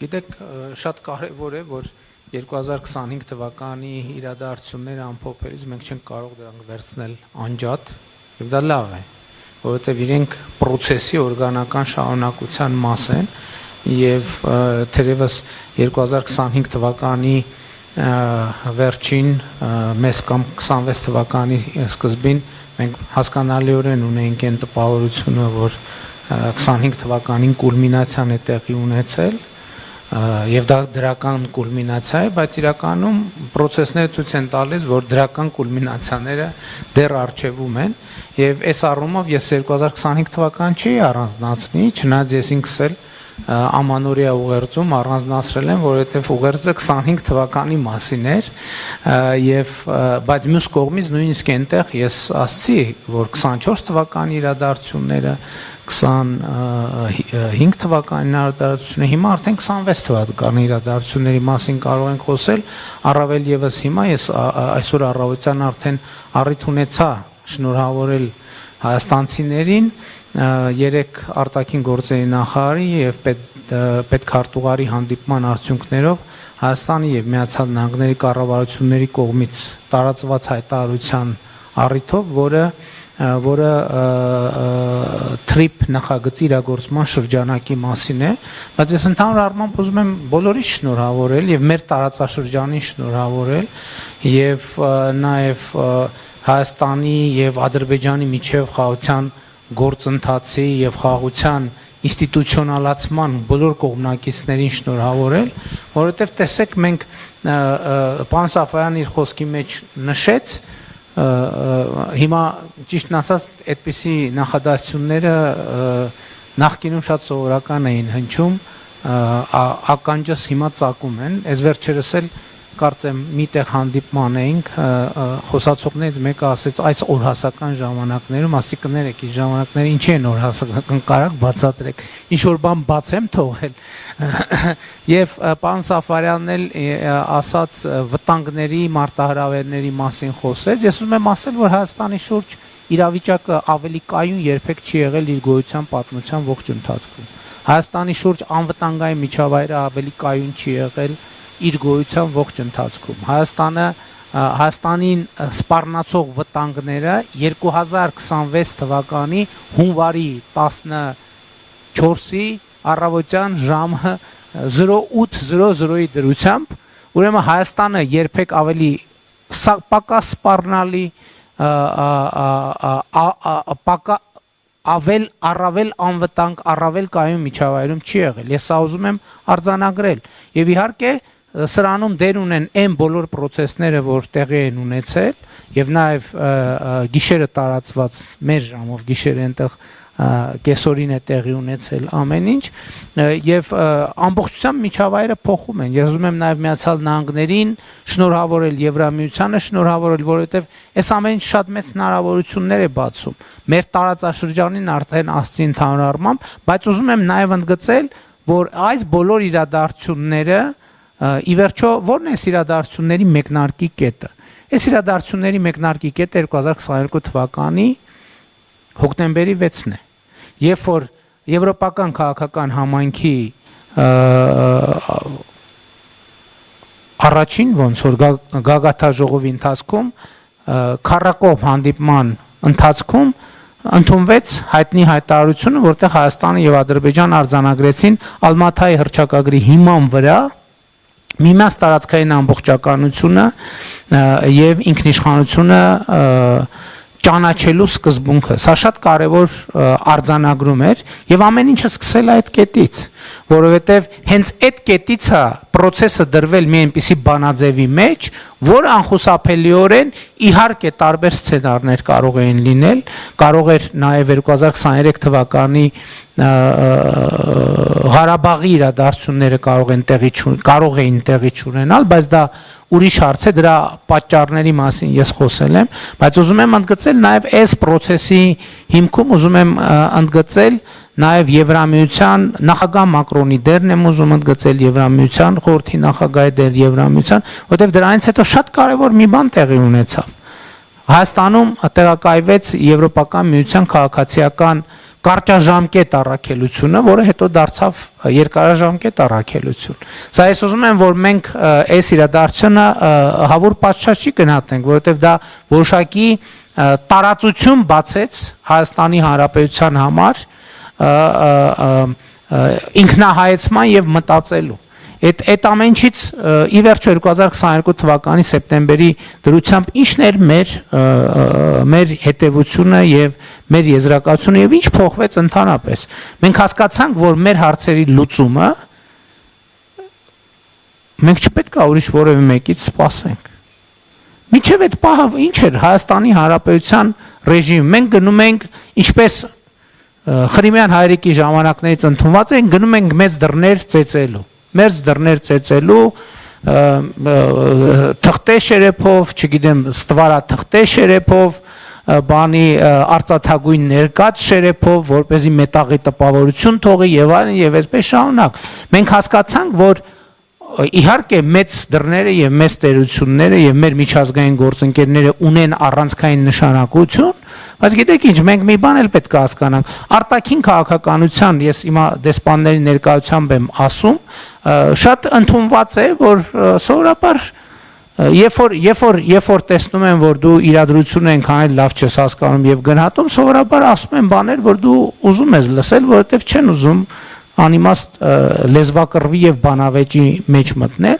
Գիտեք, շատ կարևոր է, որ 2025 թվականի իրադարձությունները ամփոփելիս մենք չենք կարող դրանք վերցնել անջատ, եւ դա լավ է, որովհետեւ իրենք process-ի օրգանական շարունակության մաս են եւ թերևս 2025 թվականի վերջին մեզ կամ 26 թվականի սկզբին մենք հասկանալիորեն ունենք այն տպավորությունը, որ 25 թվականին կուլմինացիան է տեղի ունեցել եւ դա դրական կուլմինացիա է, բայց իրականում process-ները ցույց են տալիս, որ դրական կուլմինացիաները դեռ առջևում են եւ այս առումով ես 2025 թվական չի առանձնացնի, չնայած ես ինքս էլ ամանորյա ուղերձում առանձնացրել եմ, որովհետև ուղերձը 25 թվականի մասին էր եւ բայց մյուս կողմից նույնիսկ այնտեղ ես ասացի, որ 24 թվականի իրադարձությունները 25 թվականի իրադարձությունները հիմա արդեն 26 թվականի իրադարձությունների մասին կարող ենք խոսել, առավել եւս հիմա ես այսօր առավոտյան արդեն առիթ ունեցա շնորհավորել հայաստանցիներին երեք արտաքին գործերի նախարարի եւ պետքարտուղարի հանդիպման արդյունքներով Հայաստանի եւ Միացյալ Նահանգների կառավարությունների կողմից տարածված հայտարարության առիթով, որը TRIP նախագծի իրագործման շրջանակի մասին է, բայց ես ընդհանուր առմամբ ուզում եմ բոլորիս շնորհավորել եւ մեր տարածաշրջանին շնորհավորել եւ նաեւ Հայաստանի եւ Ադրբեջանի միջև խաղաղության գործընթացի եւ խաղաղության ինստիտուցիոնալացման բոլոր կողմնակիցներին շնորհավորել, որովհետեւ տեսեք մենք պարոն Սաֆարյանն իր խոսքի մեջ նշեց հիմա ճիշտն ասած այդպիսի նախադասությունները նախկինում շատ սովորական էին հնչում ականջս հիմա ծակում են այս վերջերս էլ կարծեմ միտեղ հանդիպման էինք խոսացողներից մեկը ասեց այս օրհասական ժամանակներում ասի կներեք այս ժամանակները ինչի են օրհասական կարակ բացատրեք ինչ որ բան բացեմ թողել եւ պարոն Սաֆարյանն էլ ասաց վտանգների մարտահրավերների մասին խոսեց ես ուզում եմ ասել որ Հայաստանի շուրջ իրավիճակը ավելի կայուն երբեք չի եղել իր գոյության պատմության ողջ ընթացքում Հայաստանի շուրջ անվտանգային միջավայրը ավելի կայուն չի եղել իր գոյության ողջ ընթացքում Հայաստանին սպառնացող վտանգները 2026 թվականի հունվարի 14-ի առավոտյան ժամը 08:00-ի դրությամբ ուրեմն Հայաստանը երբեք ավելի պակաս սպառնալի առավել անվտանգ առավել կայուն միջավայրում չի եղել ես սա ուզում եմ արձանագրել եւ իհարկե սրանում դեր ունեն այն բոլոր process-ները, որ տեղի են ունեցել եւ նաեւ գիշերը տարածված մեր ժամով գիշերը այնտեղ կեսօրին է տեղի ունեցել ամեն ինչ եւ ամբողջությամբ միջավայրը փոխում են ես ուզում եմ նաեւ Միացյալ Նահանգներին շնորհավորել Եվրամիությանը շնորհավորել որովհետեւ այս ամեն ինչ շատ մեծ հնարավորություններ է բացում մեր տարածաշրջանին արդեն ասցի ընդհանուր առմամբ բայց ուզում եմ նաեւ ընդգծել որ այս բոլոր իրադարձությունները ի վերջո ո՞րն է իրադարձությունների մեկնարկի կետը այս իրադարձությունների մեկնարկի կետը 2022 թվականի հոկտեմբերի 6-ն է երբ որ եվրոպական քաղաքական համայնքի առաջին ոնց որ գագաթաժողովի ընթացքում քառակողմ հանդիպման ընթացքում ընդունվեց հայտնի հայտարարությունը որտեղ Հայաստանը եւ Ադրբեջանը արձանագրեցին Ալմաթայի հռչակագրի հիման վրա միմյանց տարածքային ամբողջականությունը եւ ինքնիշխանությունը ճանաչելու սկզբունքը սա շատ կարեւոր արձանագրում էր եւ ամեն ինչը սկսել է այդ կետից որովհետեւ հենց այդ կետից է process-ը դրվել մի այնպիսի բանաձևի մեջ որ անխուսափելիորեն իհարկե տարբեր սցենարներ կարող էին լինել կարող էր նաեւ 2023 թվականի Ղարաբաղի իրադարձությունները կարող էին տեղի չունենալ բայց դա ուրիշ հարց է դրա պատճառների մասին ես խոսել եմ բայց ուզում եմ ընդգծել նաեւ այս process-ի հիմքում ուզում եմ ընդգծել նաեւ Եվրամիության նախագահ Մակրոնի դերն եմ ուզում ընդգծել Եվրամիության խորհրդի նախագահի դեր Եվրամիության որտեղ դրանից հետո շատ կարեւոր մի բան տեղի ունեցավ Հայաստանում տեղակայվեց Եվրոպական միության քաղաքացիական կարճաժամկետ առաքելությունը, որը հետո դարձավ երկարաժամկետ առաքելություն։ Սա ես ուզում եմ, որ մենք այս իրադարձությունը հավուր պատշաճ չի գնահատենք, որովհետև դա որոշակի տարածություն բացեց Հայաստանի Հանրապետության համար ինքնահայեցման եւ մտածելու։ Այդ ամենից ի վերջո 2022 թվականի սեպտեմբերի դրությամբ ինչն էր մեր հետևությունը եւ մեր եզրակացությունը եւ ինչ փոխվեց ընդհանրապես։ Մենք հասկացանք, որ մեր հարցերի լուծումը մենք չպետք է ուրիշ որևէ մեկից սպասենք։ Միջև այդ պահը ինչ էր Հայաստանի Հանրապետության ռեժիմ։ Մենք գնում ենք ինչպես Խրիմյան հայրիկի ժամանակներից ընդունված են, գնում ենք մեծ դռներ ծեծելու։ Մեր դռներ ծեծելու թղթե շերեփով, չգիտեմ, ստվարա թղթե շերեփով, բանի արծաթագույն ներկած շերեփով, որպեսզի մետաղի տպավորություն թողի եւ այլն եւ այսպես շարունակ։ Մենք հասկացանք, որ իհարկե մեծ դռները եւ մեծ տերությունները եւ մեր միջազգային գործընկերները ունեն առանցքային նշանակություն, բայց գիտեք ինչ, մենք մի բան էլ պետք է հասկանանք, արտաքին քաղաքականության ես հիմա դեսպանների ներկայությամբ եմ ասում, շատ ընդունված է, որ սովորաբար երբ որ տեսնում են, որ դու իրադրություն ենք անել լավ չես հասկանում եւ գնահատում, սովորաբար ասում են բաներ, որ դու ուզում ես լսել, որովհետեւ չեն ուզում անիմաստ լեզվակռվի եւ բանավեճի մեջ մտնել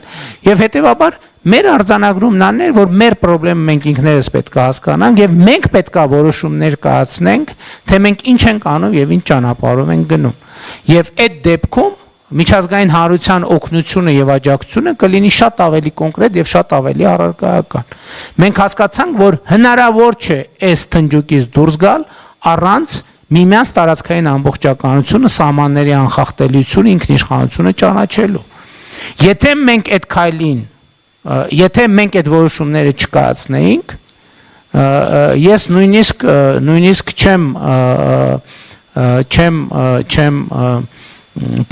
եւ հետեւաբար մեր արձանագրումն աններ, որ մեր խնդրեմը մենք ինքներս պետք է հասկանանք եւ մենք պետք է որոշումներ կայացնենք, թե մենք ինչ ենք անում եւ ինչ ճանապարհով ենք գնում։ Եվ այդ դեպքում միջազգային հանրության օգնությունը եւ աջակցությունը կլինի շատ ավելի կոնկրետ եւ շատ ավելի առարկայական։ Մենք հասկացանք, որ հնարավոր չէ այս թնջուկից դուրս գալ առանց միմյանց տարածքային ամբողջականությունը, սահմանների անխախտելիությունը, ինքնիշխանությունը ճանաչելու։ Եթե մենք այդ քայլին, եթե մենք այդ որոշումները չկայացնեինք, ես նույնիսկ չեմ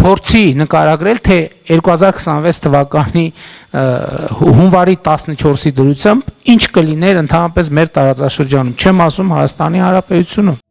փորձի նկարագրել, թե 2026 թվականի հունվարի 14-ի դրությամբ ինչ կլիներ ընդհանրապես մեր տարածաշրջանում, չեմ ասում Հայաստանի Հանրապետությունում։